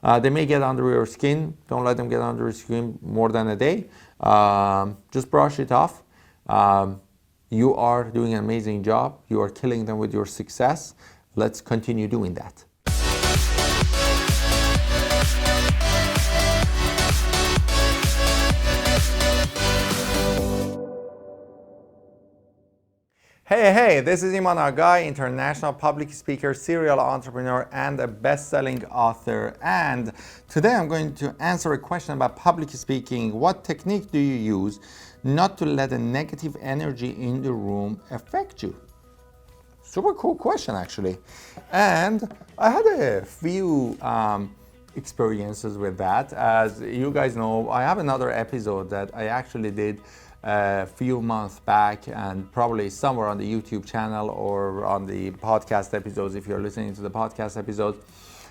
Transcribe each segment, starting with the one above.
They may get under your skin. Don't let them get under your skin more than a day. Just brush it off. You are doing an amazing job. You are killing them with your success. Let's continue doing that. Hey, this is Iman Agai, international public speaker, serial entrepreneur, and a best-selling author. And today I'm going to answer a question about public speaking. What technique do you use not to let a negative energy in the room affect you? Super cool question, actually. And I had a few experiences with that. As you guys know, I have another episode that I actually did a few months back, and probably somewhere on the YouTube channel or on the podcast episodes if you're listening to the podcast episodes.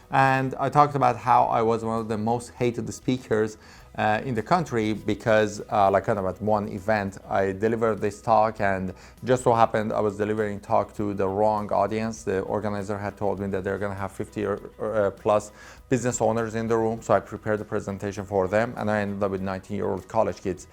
And I talked about how I was one of the most hated speakers in the country because like kind of at one event I delivered this talk, and just so happened I was delivering talk to the wrong audience. The organizer had told me that they're going to have 50 or plus business owners in the room, so I prepared the presentation for them, and I ended up with 19-year-old college kids.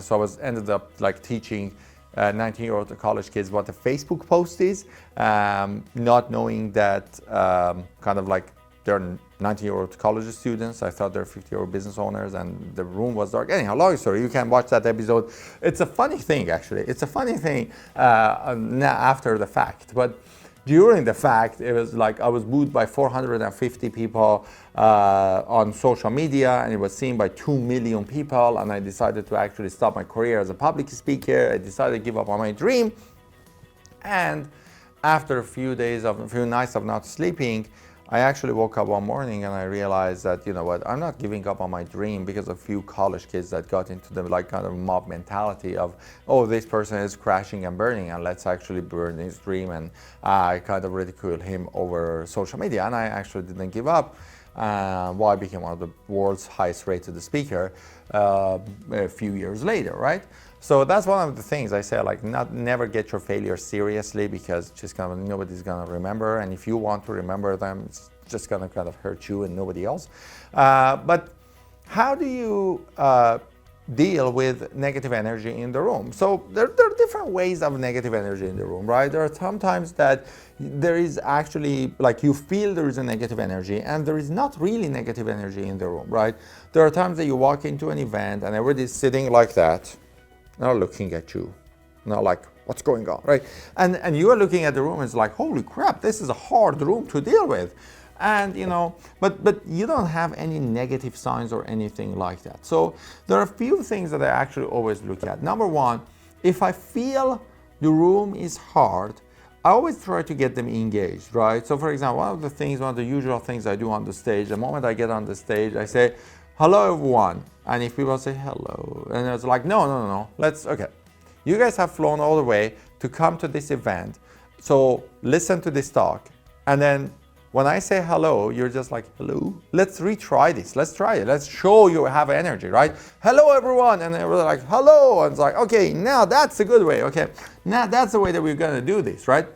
So I ended up like teaching 19-year-old college kids what a Facebook post is, not knowing that kind of like they're 19-year-old college students. I thought they're 50-year-old business owners, and the room was dark. Anyhow, long story, you can watch that episode. It's a funny thing, actually. It's a funny thing after the fact. But during the fact, it was like I was booed by 450 people on social media, and it was seen by 2 million people, and I decided to actually stop my career as a public speaker. I decided to give up on my dream. And after a few nights of not sleeping, I actually woke up one morning and I realized that, you know what, I'm not giving up on my dream because of a few college kids that got into the like kind of mob mentality of, oh, this person is crashing and burning, and let's actually burn his dream. And I kind of ridiculed him over social media, and I actually didn't give up. I became one of the world's highest rated speaker a few years later, right? So that's one of the things I say, like, never get your failures seriously, because just kind of nobody's gonna remember, and if you want to remember them, it's just gonna kind of hurt you and nobody else. But how do you deal with negative energy in the room? So there are different ways of negative energy in the room, right? There are sometimes that there is actually, like, you feel there is a negative energy and there is not really negative energy in the room, right? There are times that you walk into an event and everybody's sitting like that, not looking at you, not like, what's going on, right? And you are looking at the room and it's like, holy crap, this is a hard room to deal with. And you know, but you don't have any negative signs or anything like that. So there are a few things that I actually always look at. Number one, if I feel the room is hard, I always try to get them engaged, right? So for example, one of the usual things I do on the stage, the moment I get on the stage, I say, hello everyone. And if people say hello, and it's like, no, okay. You guys have flown all the way to come to this event, so listen to this talk. And then when I say hello, you're just like, hello? Let's retry this. Let's try it. Let's show you have energy, right? Hello, everyone. And we're like, hello. And it's like, okay, now that's a good way. Okay, now that's the way that we're going to do this, right?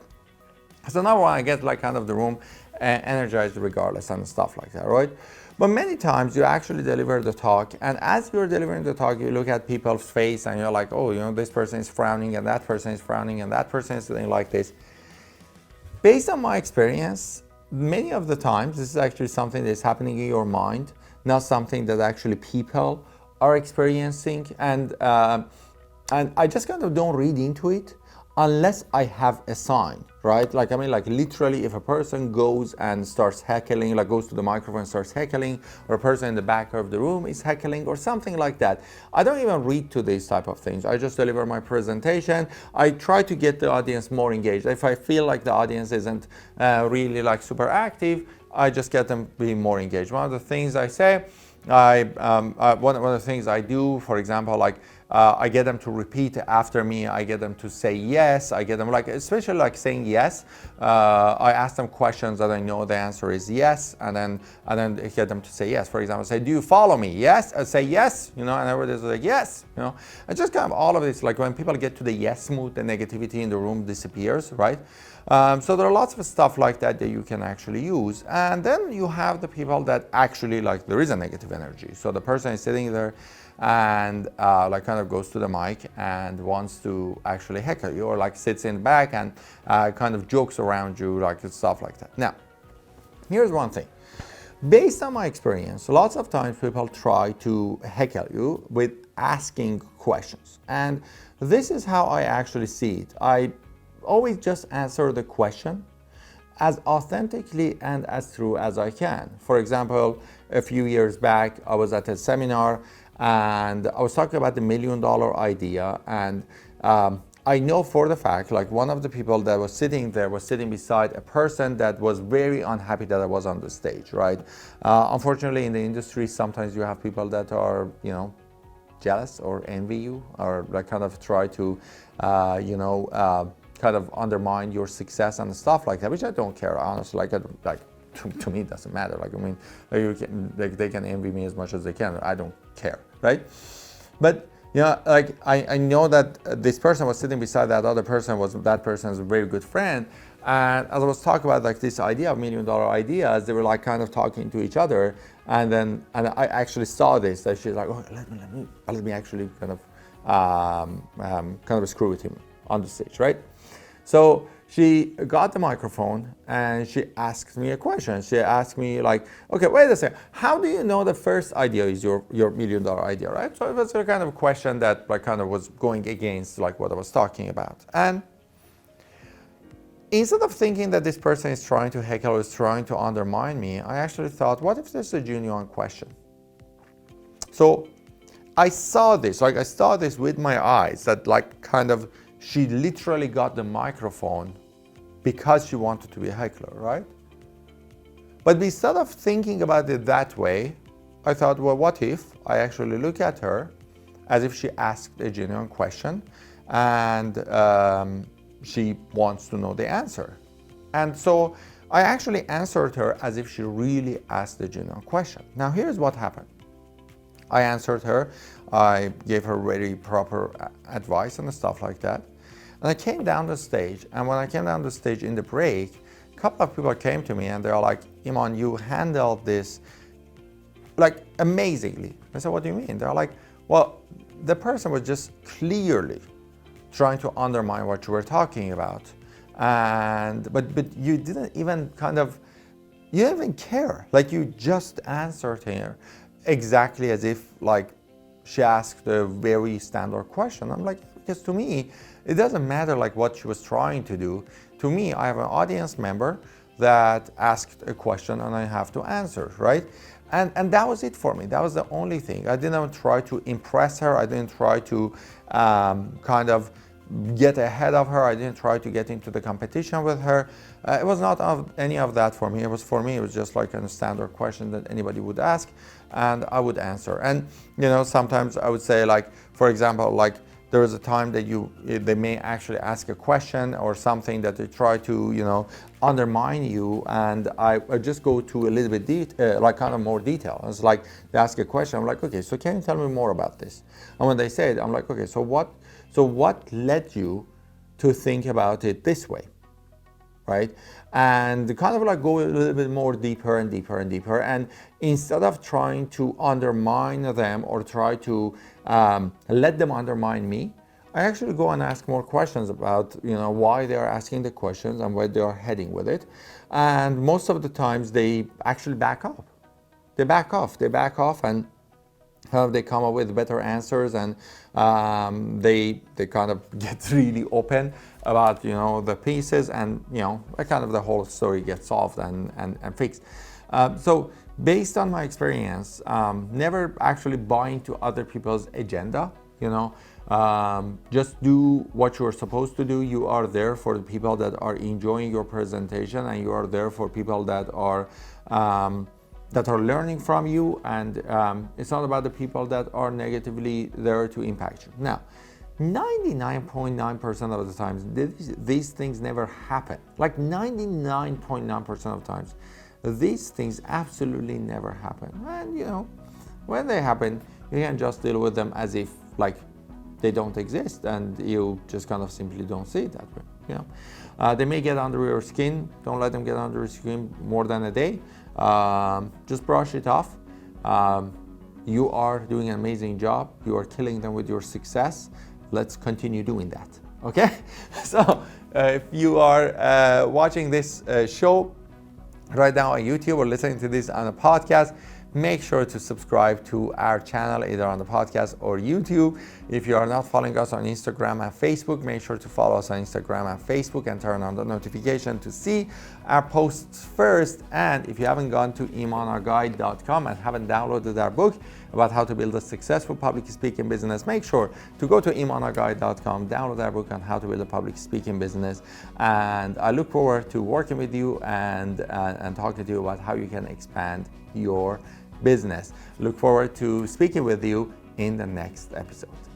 So now I get like kind of the room energized regardless and stuff like that, right? But many times you actually deliver the talk, and as you're delivering the talk, you look at people's face and you're like, oh, you know, this person is frowning and that person is frowning and that person is doing like this. Based on my experience, many of the times this is actually something that's happening in your mind, not something that actually people are experiencing. And I just kind of don't read into it unless I have a sign, right? Like, I mean, like literally if a person goes and starts heckling, like goes to the microphone and starts heckling, or a person in the back of the room is heckling or something like that, I don't even read to these type of things. I just deliver my presentation. I try to get the audience more engaged. If I feel like the audience isn't really like super active, I just get them being more engaged. One of the things I say, one of the things I do, for example, like I get them to repeat after me. I get them to say yes. I get them like, especially like saying yes. I ask them questions that I know the answer is yes, and then I get them to say yes. For example, say, do you follow me? Yes. I say yes, you know, and everybody's like, yes, you know. And just kind of all of this, like when people get to the yes mood, the negativity in the room disappears, right? So there are lots of stuff like that that you can actually use. And then you have the people that actually, like, there is a negative energy. So the person is sitting there and like kind of goes to the mic and wants to actually heckle you, or like sits in the back and kind of jokes around you, like stuff like that. Now, here's one thing. Based on my experience, lots of times people try to heckle you with asking questions. And this is how I actually see it. I always just answer the question as authentically and as true as I can. For example, a few years back, I was at a seminar and I was talking about the $1 million idea, and I know for the fact, like, one of the people that was sitting there was sitting beside a person that was very unhappy that I was on the stage, right? Unfortunately, in the industry, sometimes you have people that are, you know, jealous or envy you, or like kind of try to, kind of undermine your success and stuff like that, which I don't care, honestly. To me, it doesn't matter. Like, I mean, they can envy me as much as they can. I don't care, right? But yeah, like I know that this person was sitting beside that other person, that person's a very good friend. And as I was talking about like this idea of $1 million ideas, they were like kind of talking to each other. And I actually saw this, that she's like, oh, let me actually kind of screw with him on the stage, right? So she got the microphone and she asked me a question. She asked me like, okay, wait a second. How do you know the first idea is your $1 million idea, right? So it was a kind of question that like kind of was going against like what I was talking about. And instead of thinking that this person is trying to heckle or is trying to undermine me, I actually thought, what if this is a genuine question? So I saw this with my eyes, that like kind of she literally got the microphone because she wanted to be a heckler, right? But instead of thinking about it that way, I thought, well, what if I actually look at her as if she asked a genuine question and she wants to know the answer. And so I actually answered her as if she really asked a genuine question. Now, here's what happened. I answered her, I gave her very proper advice and stuff like that. And I came down the stage, and when I came down the stage in the break, a couple of people came to me and they're like, Iman, you handled this like amazingly. I said, what do you mean? They're like, well, the person was just clearly trying to undermine what you were talking about. But you didn't even you didn't even care. Like, you just answered her exactly as if like she asked a very standard question. I'm like, because to me, it doesn't matter like what she was trying to do. To me, I have an audience member that asked a question and I have to answer, right? And that was it for me. That was the only thing. I didn't try to impress her. I didn't try to kind of get ahead of her. I didn't try to get into the competition with her. It was not any of that for me. It was just like a standard question that anybody would ask, and I would answer. And you know, sometimes I would say, like, for example, like there was a time that they may actually ask a question or something that they try to, you know, undermine you, and I just go to a little bit like kind of more detail. It's like they ask a question, I'm like, okay, so can you tell me more about this? And when they say it, I'm like, okay, so what led you to think about it this way, right? And kind of like go a little bit more deeper and deeper and deeper. And instead of trying to undermine them or try to let them undermine me, I actually go and ask more questions about, you know, why they are asking the questions and where they are heading with it. And most of the times they actually back up. They back off and they come up with better answers, and they kind of get really open about, you know, the pieces, and you know, kind of the whole story gets solved and fixed. So based on my experience, never actually buy into other people's agenda, you know. Just do what you're supposed to do. You are there for the people that are enjoying your presentation, and you are there for people that are learning from you, and it's not about the people that are negatively there to impact you. Now, 99.9% of the times, these things never happen. Like 99.9% of the times, these things absolutely never happen. And you know, when they happen, you can just deal with them as if like they don't exist, and you just kind of simply don't see it that way. You know, they may get under your skin. Don't let them get under your skin more than a day. Just brush it off. You are doing an amazing job. You are killing them with your success. Let's continue doing that. Okay? So if you are watching this show right now on YouTube or listening to this on a podcast, make sure to subscribe to our channel either on the podcast or YouTube. If you are not following us on Instagram and Facebook, make sure to follow us on Instagram and Facebook and turn on the notification to see our posts first. And if you haven't gone to imanourguide.com and haven't downloaded our book about how to build a successful public speaking business, make sure to go to imanourguide.com, download our book on how to build a public speaking business. And I look forward to working with you and talking to you about how you can expand your business. Look forward to speaking with you in the next episode.